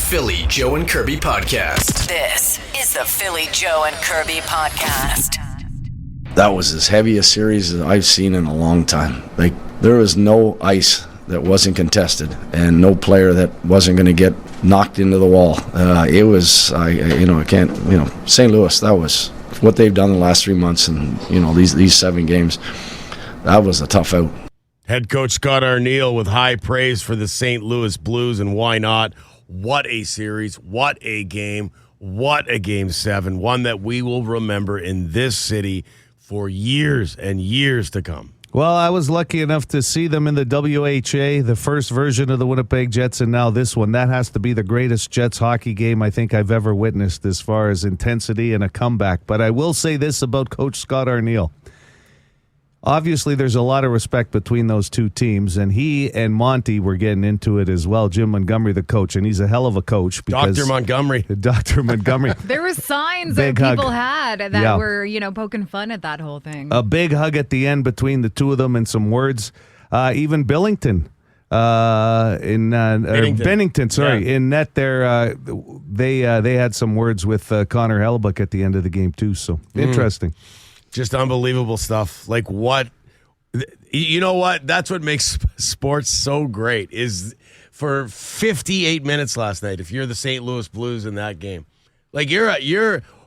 Philly Joe and Kirby podcast. This is the Philly Joe and Kirby podcast. That was as heavy a series as I've seen in a long time. Like, there was no ice that wasn't contested and no player that wasn't going to get knocked into the wall. It was, St. Louis, that was what they've done the last 3 months and, these 7 games. That was a tough out. Head coach Scott Arniel with high praise for the St. Louis Blues, and why not? What a series, what a game, what a Game 7, one that we will remember in this city for years and years to come. Well, I was lucky enough to see them in the WHA, the first version of the Winnipeg Jets, and now this one. That has to be the greatest Jets hockey game I think I've ever witnessed as far as intensity and a comeback. But I will say this about Coach Scott Arniel. Obviously, there's a lot of respect between those two teams, and he and Monty were getting into it as well. Jim Montgomery, the coach, and he's a hell of a coach. Dr. Montgomery. Dr. Montgomery. There were signs that people had that were, poking fun at that whole thing. A big hug at the end between the two of them and some words. Even Bennington, in net there, they had some words with Connor Hellebuck at the end of the game too. So interesting. Just unbelievable stuff. Like, what? You know what? That's what makes sports so great is for 58 minutes last night, if you're the St. Louis Blues in that game, like you're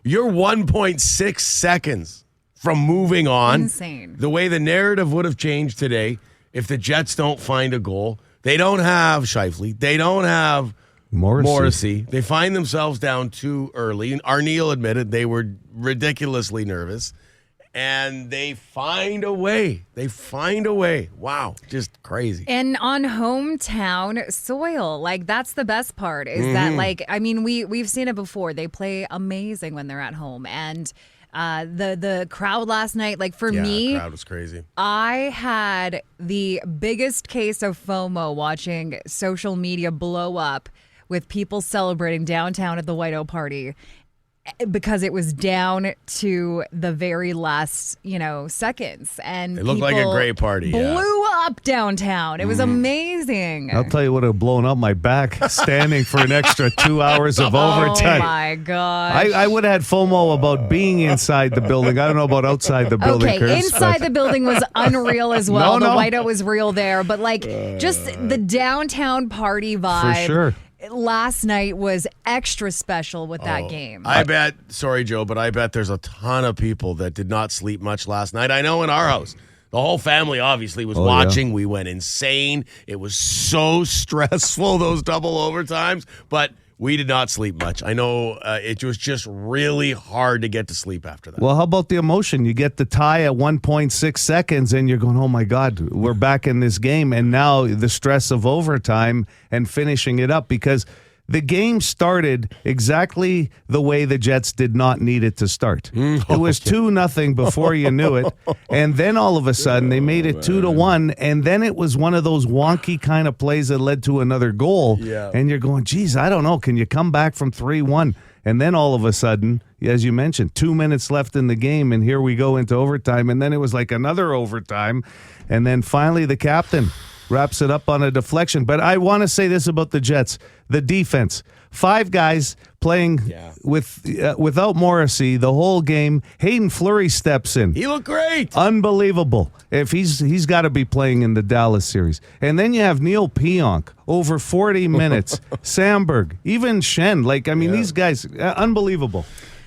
1.6 seconds from moving on. Insane. The way the narrative would have changed today if the Jets don't find a goal. They don't have Scheifele. They don't have Morrissey. They find themselves down too early. And Arniel admitted they were ridiculously nervous. And they find a way. Wow, just crazy. And on hometown soil, that's the best part is that, we've seen it before. They play amazing when they're at home. And the crowd last night, for me, the crowd was crazy. I had the biggest case of FOMO watching social media blow up with people celebrating downtown at the Whiteout party. Because it was down to the very last, seconds. And it looked like a great party. Blew up downtown. It was amazing. I'll tell you what would have blown up my back standing for an extra 2 hours of overtime. Oh, my gosh. I would have had FOMO about being inside the building. I don't know about outside the building. Okay, inside the building was unreal as well. The Whiteout was real there. But, just the downtown party vibe. For sure. Last night was extra special with that game. I bet, sorry, Joe, but I bet there's a ton of people that did not sleep much last night. I know in our house, the whole family obviously was watching. Yeah. We went insane. It was so stressful, those double overtimes, but we did not sleep much. I know it was just really hard to get to sleep after that. Well, how about the emotion? You get the tie at 1.6 seconds and you're going, oh my God, we're back in this game. And now the stress of overtime and finishing it up because the game started exactly the way the Jets did not need it to start. It was 2-0 before you knew it. And then all of a sudden they made it 2-1. And then it was one of those wonky kind of plays that led to another goal. Yeah. And you're going, geez, I don't know. Can you come back from 3-1? And then all of a sudden, as you mentioned, 2 minutes left in the game. And here we go into overtime. And then it was like another overtime. And then finally the captain wraps it up on a deflection. But I want to say this about the Jets. The defense. 5 guys playing without Morrissey the whole game. Hayden Fleury steps in. He looked great. Unbelievable. If he's got to be playing in the Dallas series. And then you have Neil Pionk over 40 minutes. Sandberg, even Shen. These guys, unbelievable.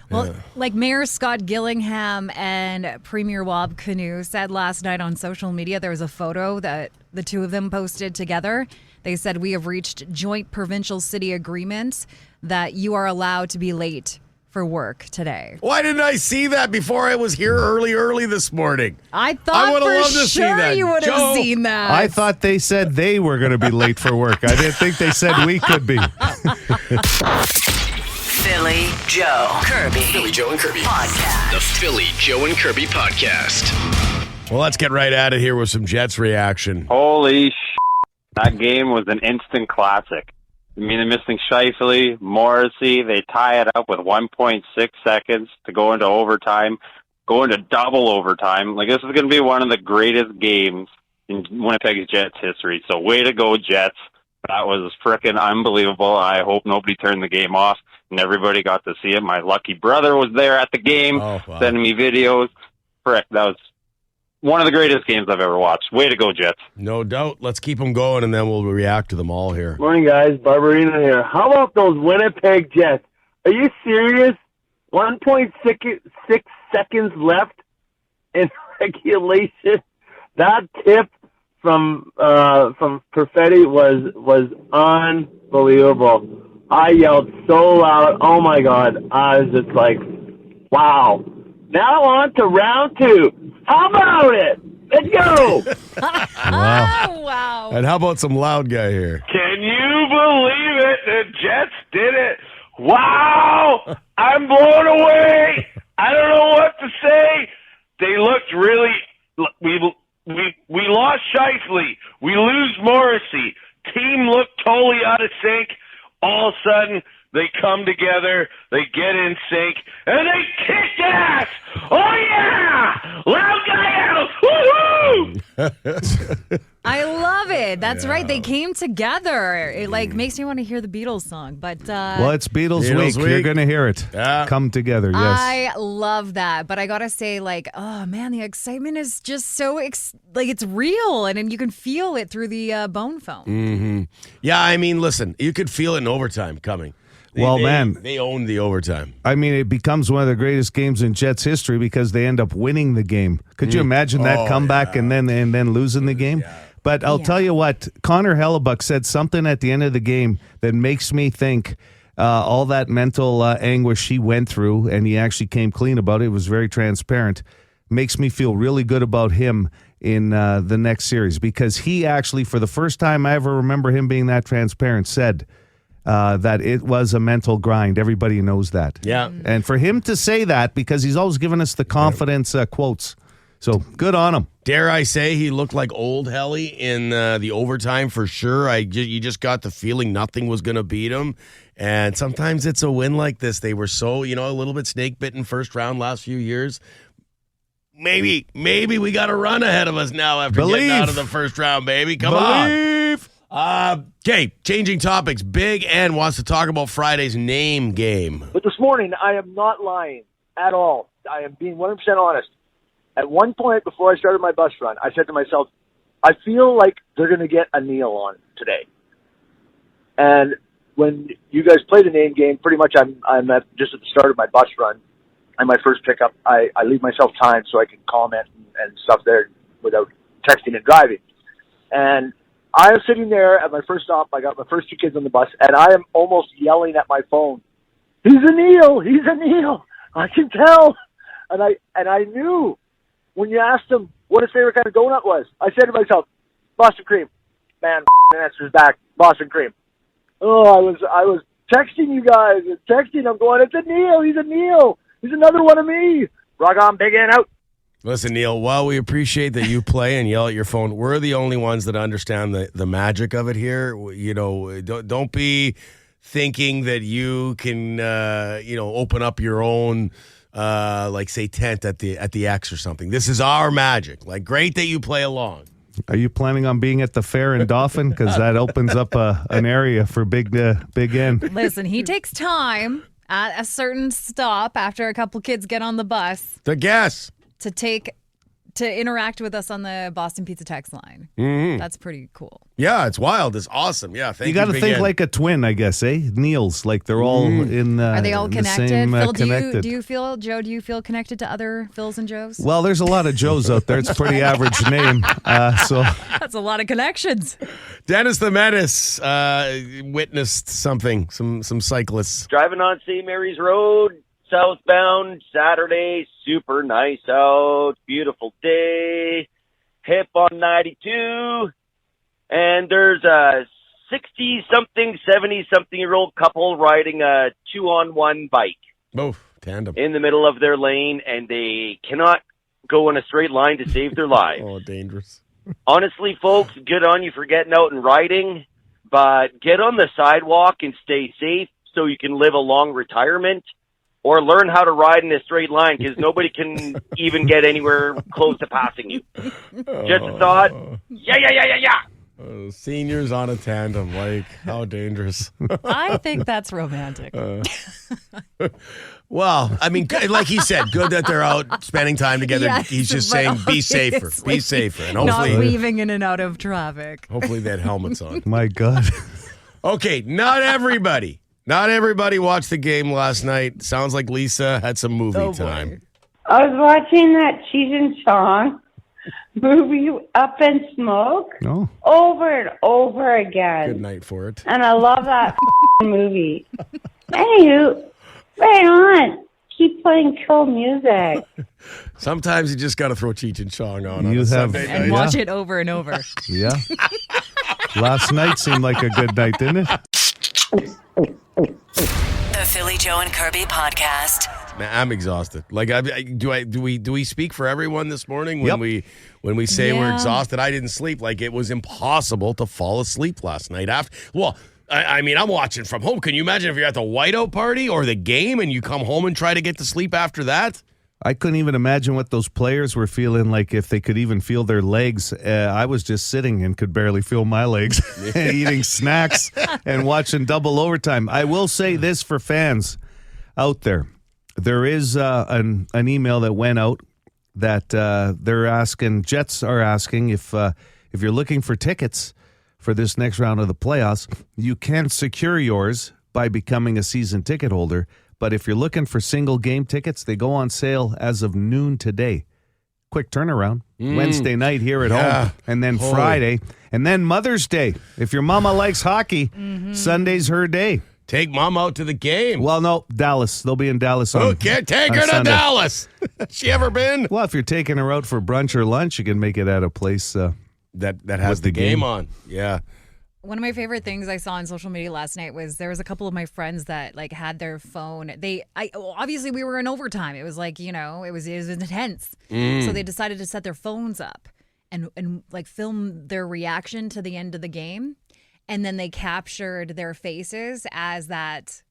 Well, Mayor Scott Gillingham and Premier Wab Canoe said last night on social media, there was a photo that the two of them posted together. They said, we have reached joint provincial city agreements that you are allowed to be late for work today. Why didn't I see that before I was here early this morning? I thought for sure you would have seen that. I thought they said they were going to be late for work. I didn't think they said we could be. Philly Joe Kirby. Philly Joe and Kirby podcast. The Philly Joe and Kirby podcast. Well, let's get right at it here with some Jets reaction. Holy that game was an instant classic. They're missing Scheifele, Morrissey. They tie it up with 1.6 seconds to go into overtime, go into double overtime. This is going to be one of the greatest games in Winnipeg Jets history. So way to go, Jets. That was freaking unbelievable. I hope nobody turned the game off and everybody got to see it. My lucky brother was there at the game, sending me videos. Frick, that was one of the greatest games I've ever watched. Way to go, Jets. No doubt. Let's keep them going, and then we'll react to them all here. Morning, guys. Barbarino here. How about those Winnipeg Jets? Are you serious? 1.6 seconds left in regulation. That tip from Perfetti was unbelievable. I yelled so loud. Oh my God! I was just like, "Wow!" Now on to round 2. How about it? Let's go! Wow! And how about some loud guy here? Can you believe it? The Jets did it. Wow! I'm blown away. I don't know what to say. They looked really. We lost Shifley. We lose Morrissey. Team looked totally out of sync. All of a sudden, they come together, they get in sync, and they kick ass! Oh, yeah! Loud guy out! Woo-hoo! I love it. That's right. They came together. It makes me want to hear the Beatles song. But well, it's Beatles week. week. You're going to hear it. Yeah. Come together, yes. I love that. But I got to say, oh, man, the excitement is just so, it's real. And you can feel it through the bone phone. Mm-hmm. Yeah, I mean, listen, you could feel it in overtime coming. They own the overtime. I mean, it becomes one of the greatest games in Jets history because they end up winning the game. Could you imagine that comeback and then losing the game? Yeah. But I'll tell you what, Connor Hellebuck said something at the end of the game that makes me think all that mental anguish he went through, and he actually came clean about it. It was very transparent. Makes me feel really good about him in the next series because he actually, for the first time I ever remember him being that transparent, said that it was a mental grind. Everybody knows that. Yeah. And for him to say that, because he's always given us the confidence quotes. So good on him. Dare I say he looked like old Helly in the overtime for sure. You just got the feeling nothing was going to beat him. And sometimes it's a win like this. They were so, a little bit snake-bitten first round last few years. Maybe we got a run ahead of us now after getting out of the first round, baby. Come on. Okay, changing topics. Big N wants to talk about Friday's name game. But this morning, I am not lying at all. I am being 100% honest. At one point before I started my bus run, I said to myself, I feel like they're going to get a Neil on today. And when you guys play the name game, pretty much I'm just at the start of my bus run and my first pickup. I leave myself time so I can comment and stuff there without texting and driving. And I am sitting there at my first stop. I got my first 2 kids on the bus, and I am almost yelling at my phone, "He's a Neil! He's a Neil! I can tell!" And I knew when you asked him what his favorite kind of donut was, I said to myself, "Boston cream." Man, answers back, "Boston cream." Oh, I was texting you guys, I'm going, "It's a Neil! He's a Neil! He's another one of me!" Rock on, Big N out. Listen, Neil, while we appreciate that you play and yell at your phone, we're the only ones that understand the magic of it here. Don't be thinking that you can, open up your own, say, tent at the X or something. This is our magic. Great that you play along. Are you planning on being at the fair in Dauphin? Because that opens up an area for Big N. Listen, he takes time at a certain stop after a couple kids get on the bus. The guess. To interact with us on the Boston Pizza text line. Mm-hmm. That's pretty cool. Yeah, it's wild. It's awesome. Yeah, thank you. You got to think like a twin, I guess, eh? Neils, they're all in. Are they all connected? Same, Phil, connected. do you feel, Joe? Do you feel connected to other Phils and Joes? Well, there's a lot of Joes out there. It's a pretty average name, so that's a lot of connections. Dennis the Menace witnessed something. Some cyclists driving on St. Mary's Road. Southbound Saturday, super nice out, beautiful day, hip on 92, and there's a 60-something, 70-something-year-old couple riding a 2-on-1 bike. Oh, tandem. In the middle of their lane, and they cannot go in a straight line to save their lives. Oh, dangerous. Honestly, folks, good on you for getting out and riding, but get on the sidewalk and stay safe so you can live a long retirement. Or learn how to ride in a straight line because nobody can even get anywhere close to passing you. Just a thought. Yeah. Seniors on a tandem, like, how dangerous. I think that's romantic. Well, I mean, like he said, good that they're out spending time together. Yes, He's just but saying, be safer. obviously Be safer. And Not hopefully, weaving in and out of traffic. hopefully they had helmets on. My God. Okay, not everybody. Not everybody watched the game last night. Sounds like Lisa had some movie time. I was watching that Cheech and Chong movie Up in Smoke over and over again. Good night for it. And I love that movie. Anywho, right on. Keep playing cool music. Sometimes you just got to throw Cheech and Chong on You a have- Sunday And night. watch it over and over. Yeah. Last night seemed like a good night, didn't it? The Philly Joe and Kirby podcast. Man, I'm exhausted. Like, do we speak for everyone this morning when Yep. we say we're Yeah. exhausted? I didn't sleep. Like, it was impossible to fall asleep last night. I mean, I'm watching from home. Can you imagine if you're at the whiteout party or the game and you come home and try to get to sleep after that? I couldn't even imagine what those players were feeling like, if they could even feel their legs. I was just sitting and could barely feel my legs, eating snacks and watching double overtime. I will say this for fans out there. There is an email that went out that they're asking, Jets are asking if you're looking for tickets for this next round of the playoffs, you can secure yours by becoming a season ticket holder. But if you're looking for single game tickets, they go on sale as of noon today. Quick turnaround. Wednesday night here at home. And then Friday. And then Mother's Day. If your mama likes hockey, Sunday's her day. Take mom out to the game. Well, no, Dallas. They'll be in Dallas on Okay, take on her to Sunday. Dallas. She ever been? Well, if you're taking her out for brunch or lunch, you can make it at a place that has with the the game. game on. Yeah. One of my favorite things I saw on social media last night was there was a couple of my friends that like had their phone. Obviously we were in overtime. It was like, it was intense. So they decided to set their phones up and like film their reaction to the end of the game. And then they captured their faces as that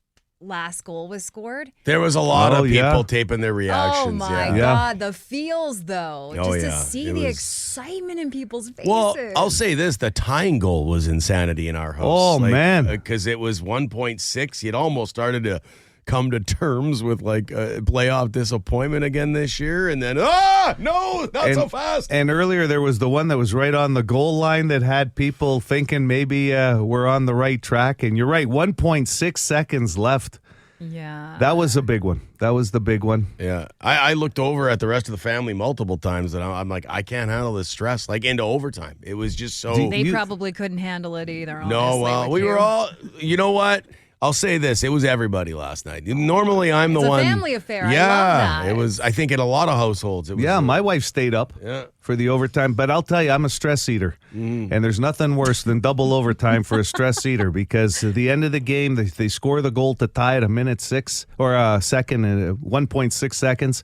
last goal was scored. There was a lot of people yeah. taping their reactions. Oh my yeah. God, the feels though. Oh, Just yeah. to see It the was- excitement in people's faces. Well, I'll say this: the tying goal was insanity in our house. Oh, man. because it was 1.6. You'd almost started to come to terms with like playoff disappointment again this year, and then no, not so fast. And earlier there was the one that was right on the goal line that had people thinking maybe we're on the right track. And you're right, 1.6 seconds left. yeah. That was a big one. That was the big one. Yeah, I looked over at the rest of the family multiple times, and I'm like, I can't handle this stress. Like into overtime, it was just so. They probably couldn't handle it either. No, honestly, well, with we were you. all. You know what? I'll say this: it was everybody last night. Normally, I'm It's the a one. family affair. I Yeah, love that. it was. I think in a lot of households, it was. Yeah, my wife stayed up Yeah. for the overtime. But I'll tell you, I'm a stress eater. And there's nothing worse than double overtime for a stress eater, because at the end of the game, they score the goal to tie it a minute 6 or a second and 1.6 seconds.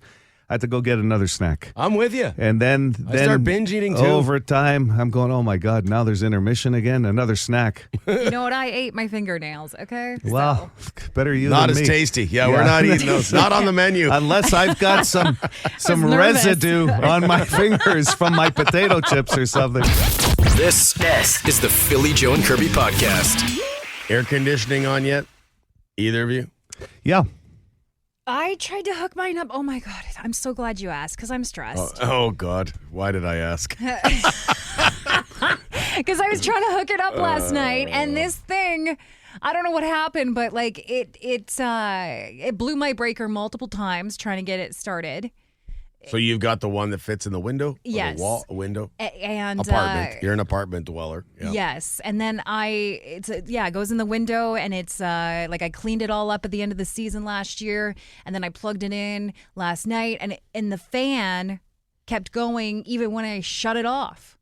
I had to go get another snack. I'm with you. And then start binge eating, too. Overtime, I'm going, oh my God, now there's intermission again, another snack. You know what? I ate my fingernails. Okay. Wow, better you Not than as me. tasty. Yeah, we're not eating those. Not on the menu. Unless I've got some nervous. residue on my fingers from my potato chips or something. This is the Philly Joe and Kirby podcast. Air conditioning on yet? Either of you? Yeah. I tried to hook mine up. Oh my God. I'm so glad you asked because I'm stressed. Oh God, why did I ask? Because I was trying to hook it up last night, and this thing, I don't know what happened, but like it blew my breaker multiple times trying to get it started. So you've got the one that fits in the window? Or Yes. The wall, a window? And Apartment. You're an apartment dweller. Yeah. Yes, and then it goes in the window, and it's like I cleaned it all up at the end of the season last year, and then I plugged it in last night, and the fan kept going even when I shut it off.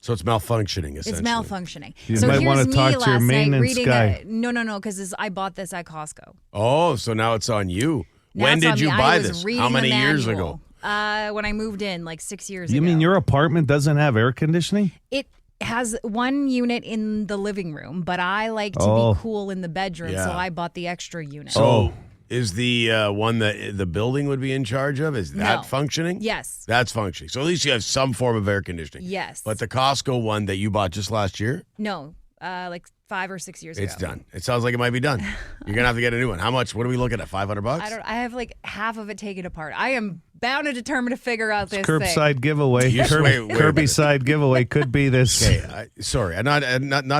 So it's malfunctioning, essentially. It's malfunctioning. You so might here's wanna me talk to your last night maintenance reading guy. No, because I bought this at Costco. Oh, so now it's on you. Now When it's on did you me. buy I was this? reading How the many years manual, ago? When I moved in, like 6 years ago. You mean your apartment doesn't have air conditioning? It has one unit in the living room, but I like to Oh. be cool in the bedroom, Yeah. so I bought the extra unit. So is the one that the building would be in charge of? Is that No. functioning? Yes. That's functioning. So at least you have some form of air conditioning. Yes. But the Costco one that you bought just last year? No, like 5 or 6 years It's ago. done. It sounds like it might be done. You're gonna have to get a new one. How much? What are we looking at? $500? I have like half of it taken apart. I am bound and determined to figure out this Curbside thing. giveaway. Wait. Kirby side giveaway could be this. Okay, sorry. Not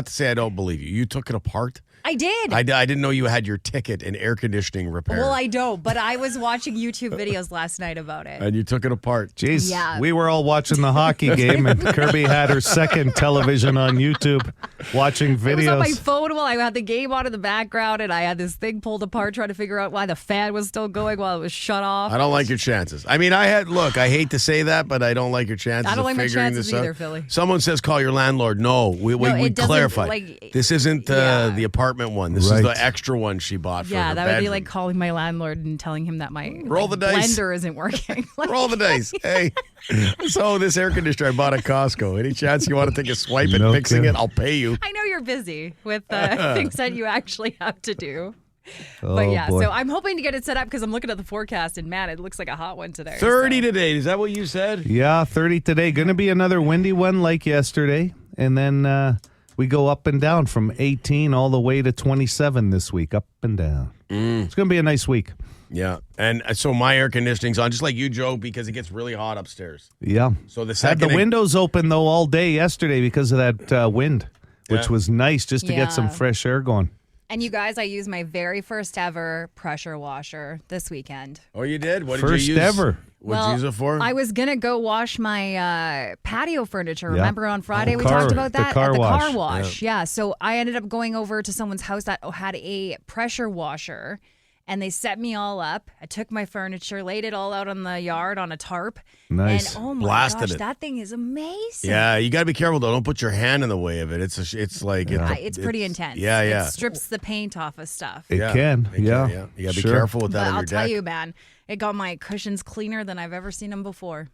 to say I don't believe you. You took it apart? I did. I didn't know you had your ticket in air conditioning repair. Well, I don't, but I was watching YouTube videos last night about it. And you took it apart. Jeez, Yeah. we were all watching the hockey game, and Kirby had her second television on YouTube watching videos. It was on my phone while I had the game on in the background, and I had this thing pulled apart trying to figure out why the fan was still going while it was shut off. I don't like your chances. I mean, I hate to say that, but I don't like your chances I don't of like my figuring chances this out. either, Philly. Someone says call your landlord. No, we it doesn't, clarify. like- This isn't the apartment one. This is Right. the extra one she bought for Yeah, her that would be bedroom. like calling my landlord and telling him that my Roll the dice. blender isn't working. Like, Roll the dice. Hey, so this air conditioner I bought at Costco. Any chance you want to take a swipe at No fixing kidding. it? I'll pay you. I know you're busy with things that you actually have to do. Oh, But yeah, boy. so I'm hoping to get it set up because I'm looking at the forecast and man, it looks like a hot one today. 30 so. today. Is that what you said? Yeah, 30 today. Going to be another windy one like yesterday. And then we go up and down from 18 all the way to 27 this week, up and down. It's going to be a nice week. Yeah. And so my air conditioning's on, just like you, Joe, because it gets really hot upstairs. Yeah. So the Had second the windows open, though, all day yesterday because of that wind, which Yeah. was nice just to get some Yeah. fresh air going. And you guys, I used my very first ever pressure washer this weekend. Oh, you did? What First did you use? ever. What'd you use it for? I was going to go wash my patio furniture. Yeah. Remember on Friday we car- talked about the that? car At the wash. car wash. Yeah. So I ended up going over to someone's house that had a pressure washer. And they set me all up. I took my furniture, laid it all out on the yard on a tarp. Nice. And oh my Blasted gosh, it. that thing is amazing. Yeah, you got to be careful though. Don't put your hand in the way of it. It's like It's pretty intense. Yeah, yeah. It strips the paint off of stuff. It can. Yeah. You got to be Sure. careful with that But on I'll your tell deck. you, man, it got my cushions cleaner than I've ever seen them before.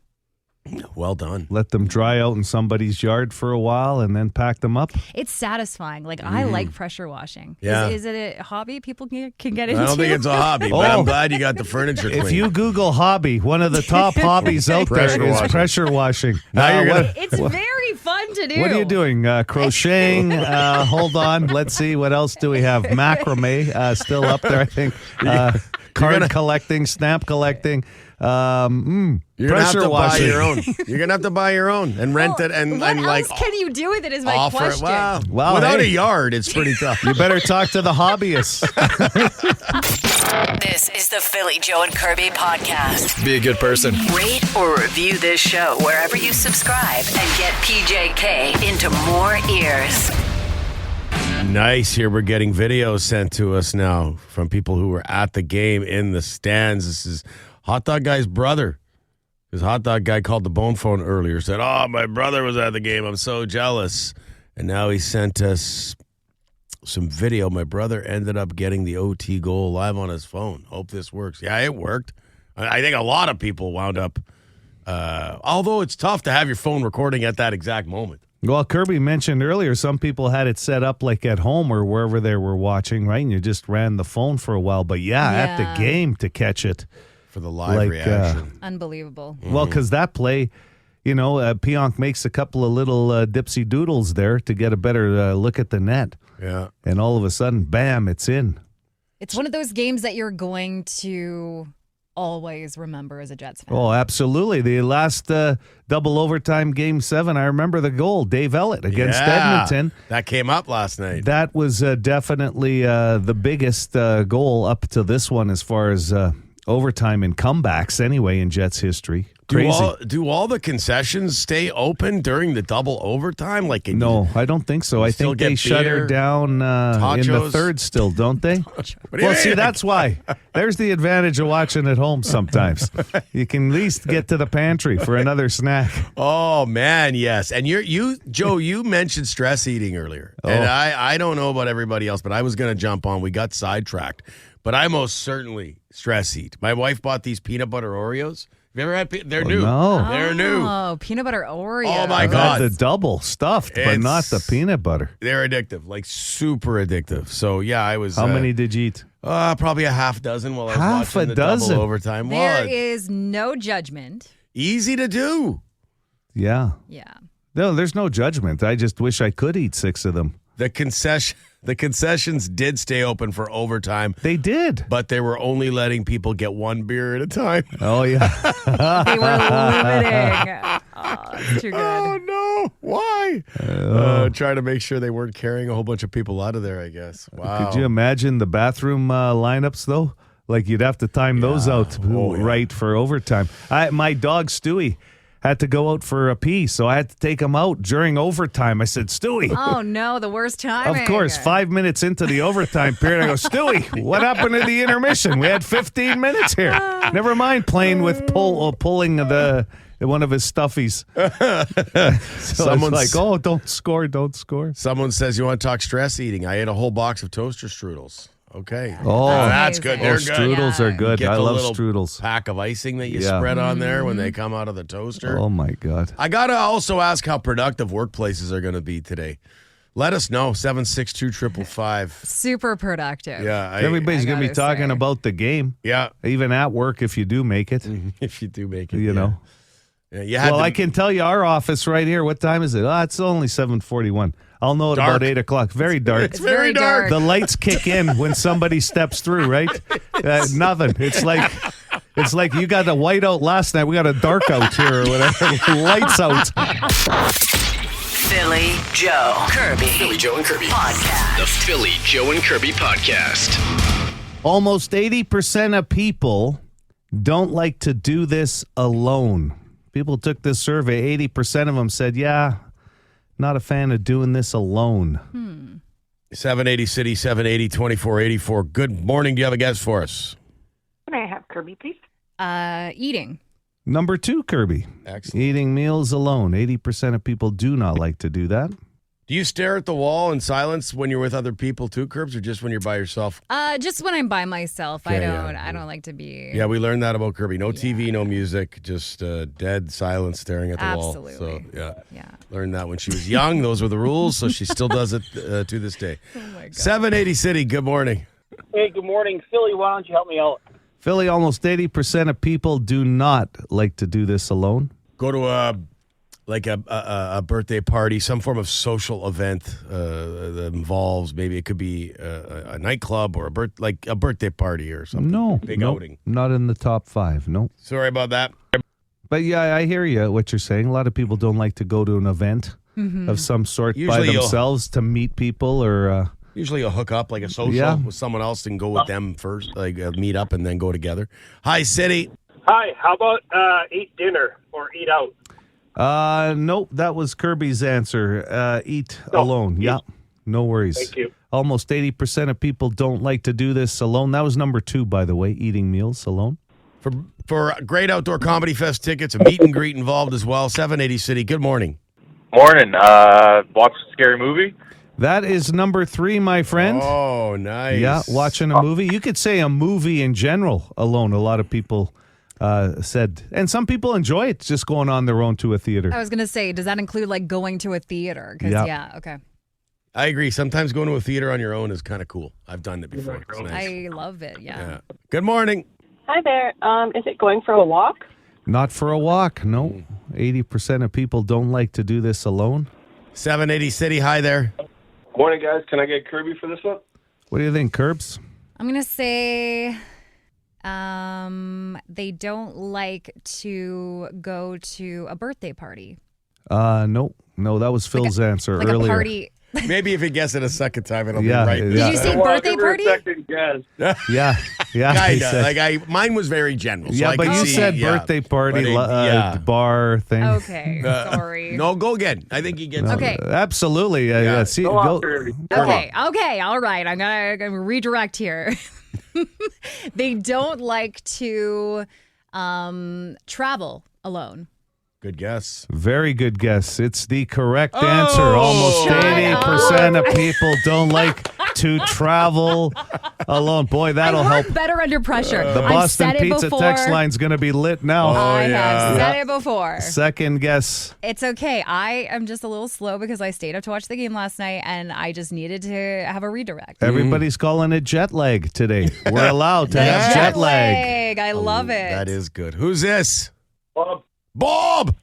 Well done. Let them dry out in somebody's yard for a while and then pack them up. It's satisfying. Like, I like pressure washing. Yeah. Is it a hobby people can get into? I don't think it's a hobby, but I'm glad you got the furniture clean. If you Google hobby, one of the top hobbies out there Pressure is washing. pressure washing. Now you're gonna- It's very fun to do. What are you doing? Crocheting? Hold on. Let's see. What else do we have? Macrame still up there, I think. Card collecting, stamp collecting. You're gonna have Pressure to washing. buy your own. You're gonna have to buy your own and rent it and What like else can you do with it is my offer question. it. Wow. Well, Without hey. a yard, it's pretty tough. You better talk to the hobbyists. This is the Philly Joe and Kirby podcast. Be a good person. Rate or review this show wherever you subscribe and get PJK into more ears. Nice. Here we're getting videos sent to us now from people who were at the game in the stands. This is Hot Dog Guy's brother. His Hot Dog Guy called the bone phone earlier, said, "Oh, my brother was at the game. I'm so jealous." And now he sent us some video. My brother ended up getting the OT goal live on his phone. Hope this works. Yeah, it worked. I think a lot of people wound up, although it's tough to have your phone recording at that exact moment. Well, Kirby mentioned earlier some people had it set up like at home or wherever they were watching, right? And you just ran the phone for a while. But at the game to catch it. For the live reaction. Unbelievable. Well, because that play, Pionk makes a couple of little dipsy doodles there to get a better look at the net. Yeah. And all of a sudden, bam, it's in. It's one of those games that you're going to always remember as a Jets fan. Oh, absolutely. The last double overtime game 7, I remember the goal, Dave Ellett against Edmonton. That came up last night. That was definitely the biggest goal up to this one as far as overtime and comebacks anyway in Jets history. Crazy. Do all the concessions stay open during the double overtime? No, I don't think so. I think they shut her down in the tachos? third still, don't they? What do you Well, see, mean? that's why. There's the advantage of watching at home sometimes. You can at least get to the pantry for another snack. Oh man, yes. And you Joe, you mentioned stress eating earlier. And I don't know about everybody else, but I was going to jump on. We got sidetracked. But I most certainly stress eat. My wife bought these peanut butter Oreos. Have you ever had? They're new. No. They're new. Oh, peanut butter Oreo. Oh my I've God. had the double stuffed, but not the peanut butter. They're addictive, like super addictive. So yeah, I was. How many did you eat? Probably a half dozen while I was Half watching a the dozen? double overtime. There What? is no judgment. Easy to do. Yeah. Yeah. No, there's no judgment. I just wish I could eat 6 of them. The concessions did stay open for overtime. They did. But they were only letting people get 1 beer at a time. Oh, yeah. They were limiting. Oh, it's too good. Oh, no. Why? Trying to make sure they weren't carrying a whole bunch of people out of there, I guess. Wow. Could you imagine the bathroom lineups, though? Like, you'd have to time those out right for overtime. My dog, Stewie, had to go out for a pee, so I had to take him out during overtime. I said, Stewie. Oh, no, the worst time. Of course, 5 minutes into the overtime period, I go, Stewie, what happened to the intermission? We had 15 minutes here. Never mind playing with pulling one of his stuffies. So Someone's it's like, oh, don't score. Someone says, you want to talk stress eating? I ate a whole box of toaster strudels. Okay. Oh, that's good. They're good. Strudels are good. Get I the love little strudels. pack of icing that you spread on there when they come out of the toaster. Oh, my God. I got to also ask how productive workplaces are going to be today. Let us know, 762-555. Super productive. Yeah. Everybody's going to be talking about the game. Yeah. Even at work, if you do make it. If you do make it. You know. Yeah, I can tell you our office right here. What time is it? It's only 7:41. I'll know at about 8 o'clock. Very dark. It's very dark. The lights kick in when somebody steps through, right? Nothing. It's like you got a white out last night. We got a dark out here or whatever. Lights out. Philly Joe Kirby. Philly Joe and Kirby. Podcast. The Philly Joe and Kirby podcast. Almost 80% of people don't like to do this alone. People took this survey. 80% of them said, yeah, not a fan of doing this alone. 780 City, 780-2484. Good morning. Do you have a guess for us? Can I have Kirby, please? Eating. Number 2, Kirby. Excellent. Eating meals alone. 80% of people do not like to do that. Do you stare at the wall in silence when you're with other people too, Curbs, or just when you're by yourself? Just when I'm by myself. Okay, I don't like to be. Yeah, we learned that about Kirby. No TV, no music, just dead silence staring at the wall. Absolutely. So, yeah. Learned that when she was young. Those were the rules, so she still does it to this day. Oh my God. 780 City, good morning. Hey, good morning. Philly, why don't you help me out? Philly, almost 80% of people do not like to do this alone. Go to a birthday party, some form of social event that involves, maybe it could be a nightclub or a birthday party or something. No. Big outing. Not in the top 5, no. Sorry about that. But yeah, I hear you, what you're saying. A lot of people don't like to go to an event of some sort Usually by themselves to meet people or... Usually you'll hook up like a social with someone else and go with them first, like meet up and then go together. Hi, City. Hi, how about eat dinner or eat out? Nope, that was Kirby's answer. Eat alone. Yeah, no worries. Thank you. Almost 80% of people don't like to do this alone. That was number 2, by the way, eating meals alone. For Great Outdoor Comedy Fest tickets, a meet and greet involved as well. 780 City, good morning. Morning. Watch a scary movie? That is number 3, my friend. Oh, nice. Yeah, watching a movie. You could say a movie in general alone. A lot of people said, and some people enjoy it just going on their own to a theater. I was going to say, does that include like going to a theater? Okay. I agree. Sometimes going to a theater on your own is kind of cool. I've done it before. It's nice. I love it. Yeah. Good morning. Hi there. Is it going for a walk? Not for a walk, no. 80% of people don't like to do this alone. 780 City, hi there. Morning, guys. Can I get Kirby for this one? What do you think, Curbs? I'm going to say they don't like to go to a birthday party. No, that was Phil's answer like earlier. A party. Maybe if he gets it a second time, it'll be Yeah, right. yeah. Did you say birthday party? Second guess. Yeah. he said- Mine was very general. So yeah, I but could you see, said birthday party, bar thing. Okay, sorry. No, go again. I think he gets it. Okay. Absolutely. Yeah. See, go. Okay, all right. I'm gonna redirect here. They don't like to travel alone. Good guess. Very good guess. It's the correct answer. Almost 80% of people don't like to travel alone. Boy, that'll help. Better under pressure. The Boston Pizza text line's going to be lit now. I have said it before. Second guess. It's okay. I am just a little slow because I stayed up to watch the game last night, and I just needed to have a redirect. Everybody's calling it jet lag today. We're allowed to have jet lag. I love it. That is good. Who's this? Bob.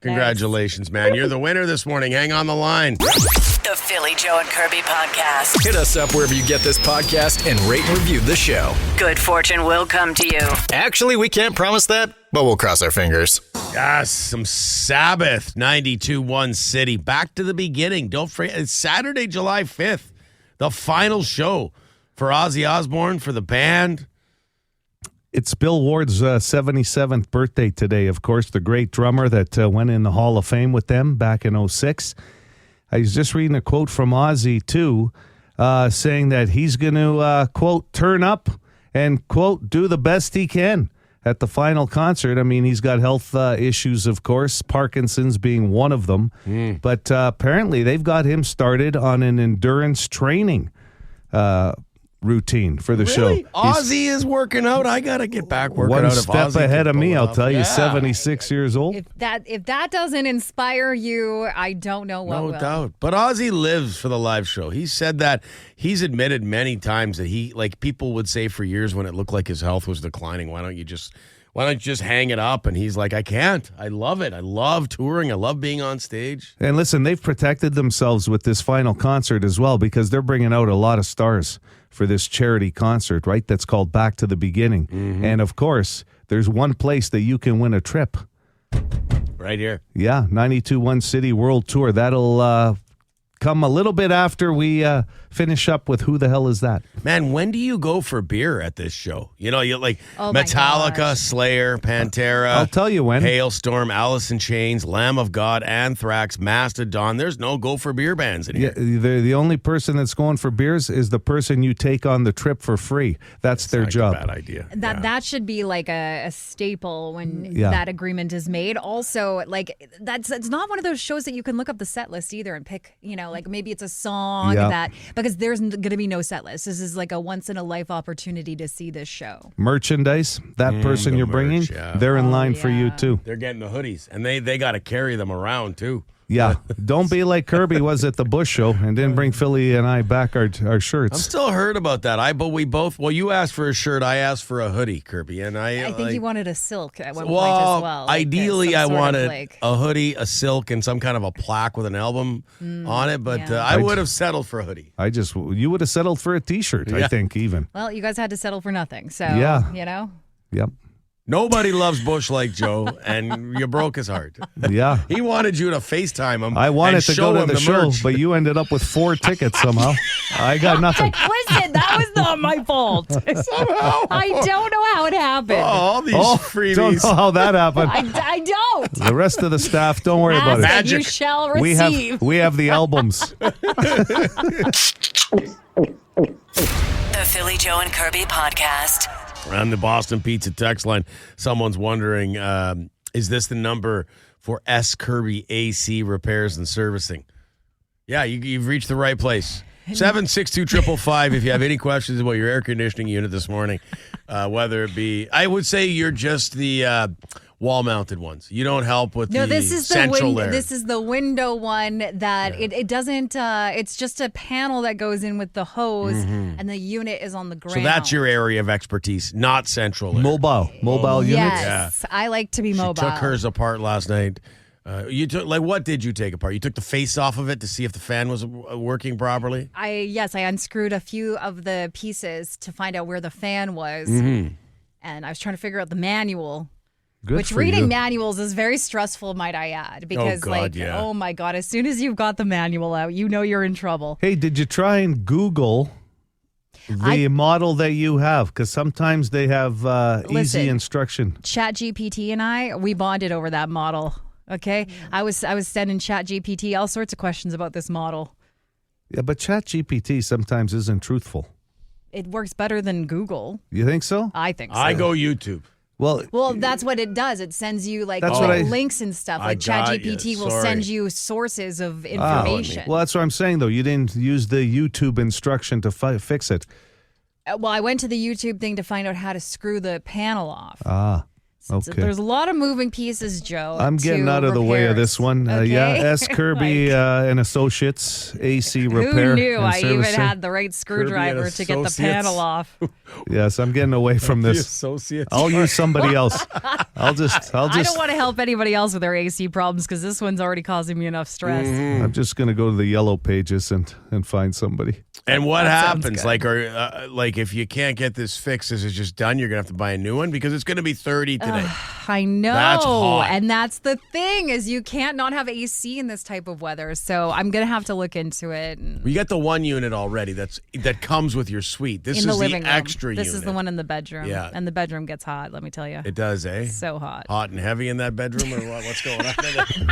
Congratulations, man. You're the winner this morning. Hang on the line. The Philly Joe and Kirby podcast. Hit us up wherever you get this podcast and rate and review the show. Good fortune will come to you. Actually, we can't promise that, but we'll cross our fingers. Yes, some Sabbath, 92.1 City. Back to the beginning. Don't forget, it's Saturday, July 5th, the final show for Ozzy Osbourne, for the band. It's Bill Ward's 77th birthday today, of course, the great drummer that went in the Hall of Fame with them back in 2006. I was just reading a quote from Ozzy, too, saying that he's going to, quote, turn up and, quote, do the best he can at the final concert. I mean, he's got health issues, of course, Parkinson's being one of them. But apparently they've got him started on an endurance training routine for the show. Ozzy is working out. I got to get back working out. One step ahead of me, I'll tell you, Yeah. 76 years old. If that doesn't inspire you, I don't know what will. No doubt. But Ozzy lives for the live show. He said that. He's admitted many times that people would say for years when it looked like his health was declining, why don't you just hang it up? And he's like, I can't. I love it. I love touring. I love being on stage. And listen, they've protected themselves with this final concert as well, because they're bringing out a lot of stars for this charity concert, right? That's called Back to the Beginning. And of course, there's one place that you can win a trip. Right here. Yeah, 92.1 City World Tour. That'll come a little bit after we finish up with Who the Hell Is That? Man, when do you go for beer at this show? You know, you like Oh my Metallica, gosh. Slayer, Pantera. I'll tell you when. Hailstorm, Alice in Chains, Lamb of God, Anthrax, Mastodon. There's no go for beer bands in here. Yeah, the only person that's going for beers is the person you take on the trip for free. That's their job. Bad idea. That should be like a staple when Yeah. that agreement is made. Also, like it's not one of those shows that you can look up the set list either and pick, like maybe it's a song because there's going to be no set list. This is like a once in a life opportunity to see this show. Merchandise, that person the you're bringing, merch, yeah. they're in line for you too. They're getting the hoodies, and they got to carry them around too. Yeah, don't be like Kirby was at the Bush show and didn't bring Philly and I back our shirts. I'm still hurt about that. But we both. Well, you asked for a shirt. I asked for a hoodie, Kirby, and I think you wanted a silk at one point as well. Ideally, I some sort of, wanted a hoodie, a silk, and some kind of a plaque with an album on it. But I would have settled for a hoodie. You would have settled for a T-shirt, I think, even. Well, you guys had to settle for nothing, so Yep. Nobody loves Bush like Joe, and you broke his heart. Yeah. He wanted you to FaceTime him. I wanted to go to the show, merch. but you ended up with 4 tickets somehow. I got nothing. Listen, that was not my fault. Somehow. I don't know how it happened. All these freebies. Don't know how that happened. I don't. The rest of the staff, don't worry about it. Ask and you shall receive. We have the albums. The Philly Joe and Kirby podcast. On the Boston Pizza text line, someone's wondering, is this the number for S. Kirby AC Repairs and Servicing? Yeah, you've reached the right place. 762-555 if you have any questions about your air conditioning unit this morning, whether it be, I would say you're just the wall-mounted ones. You don't help with the central air. This is the window one that it doesn't, it's just a panel that goes in with the hose and the unit is on the ground. So that's your area of expertise, not central air. Mobile units. Yes, I like to be mobile. She took hers apart last night. You took what did you take apart? You took the face off of it to see if the fan was working properly? I unscrewed a few of the pieces to find out where the fan was. And I was trying to figure out the manual. Which reading manuals is very stressful, might I add, because oh my God, as soon as you've got the manual out, you know you're in trouble. Hey, did you try and Google the model that you have? Because sometimes they have easy instruction. ChatGPT and we bonded over that model. Okay, I was sending ChatGPT all sorts of questions about this model. Yeah, but ChatGPT sometimes isn't truthful. It works better than Google. You think so? I think so. I go YouTube. Well, that's what it does. It sends you like links and stuff. Like ChatGPT will send you sources of information. Well, that's what I'm saying, though. You didn't use the YouTube instruction to fix it. Well, I went to the YouTube thing to find out how to screw the panel off. Okay. So there's a lot of moving pieces, Joe. I'm getting out of the way of this one. Okay. S. Kirby and Associates, AC Repair. Who knew and I servicing. even had the right screwdriver to get the panel off? Yes, I'm getting away from this. Associates. I'll use somebody else. I'll just. I don't want to help anybody else with their AC problems because this one's already causing me enough stress. I'm just going to go to the yellow pages and find somebody. And what happens? Like if you can't get this fixed, is it just done? You're going to have to buy a new one because it's going to be 30 today. I know. That's hot. And that's the thing is you can't not have AC in this type of weather. So I'm going to have to look into it. You got the one unit already that comes with your suite. This in the is living the room. extra unit. This is the one in the bedroom. Yeah. And the bedroom gets hot, let me tell you. It does, eh? So hot. Hot and heavy in that bedroom or what? What's going on?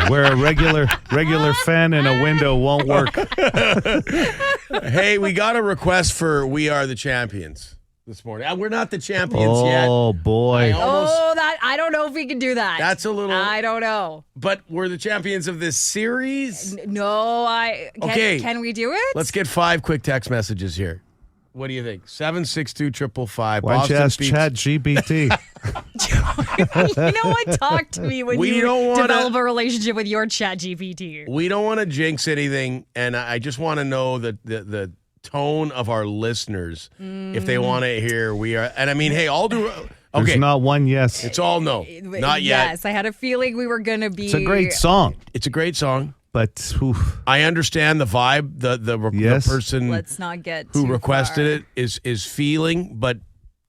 Where a regular fan in a window won't work. Hey, we got a request for We Are the Champions this morning. We're not the champions yet. Oh, boy. I don't know if we can do that. That's a little... I don't know. But we're the champions of this series? Can we do it? Let's get 5 quick text messages here. What do you think? 762-555. Why don't you ask ChatGPT? You know what? Talk to me when you develop a relationship with your ChatGPT. We don't want to jinx anything, and I just want to know the tone of our listeners if they want to hear We Are. And I mean, hey, I'll do... Okay. There's not one yes. It's all no. Not yet. Yes, I had a feeling we were going to be... It's a great song. It's a great song. But I understand the vibe the person Let's not get who too requested far. it is feeling, but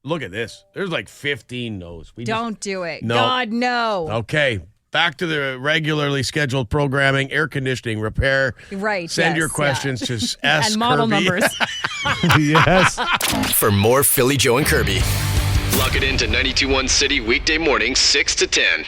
look at this. There's like 15 no's. Don't do it. No. God, no. Okay. Back to the regularly scheduled programming, air conditioning, repair. Right. Send your questions to S. And model Kirby. numbers. Yes. For more Philly, Joe, and Kirby, log it into 92.1 City weekday mornings 6 to 10.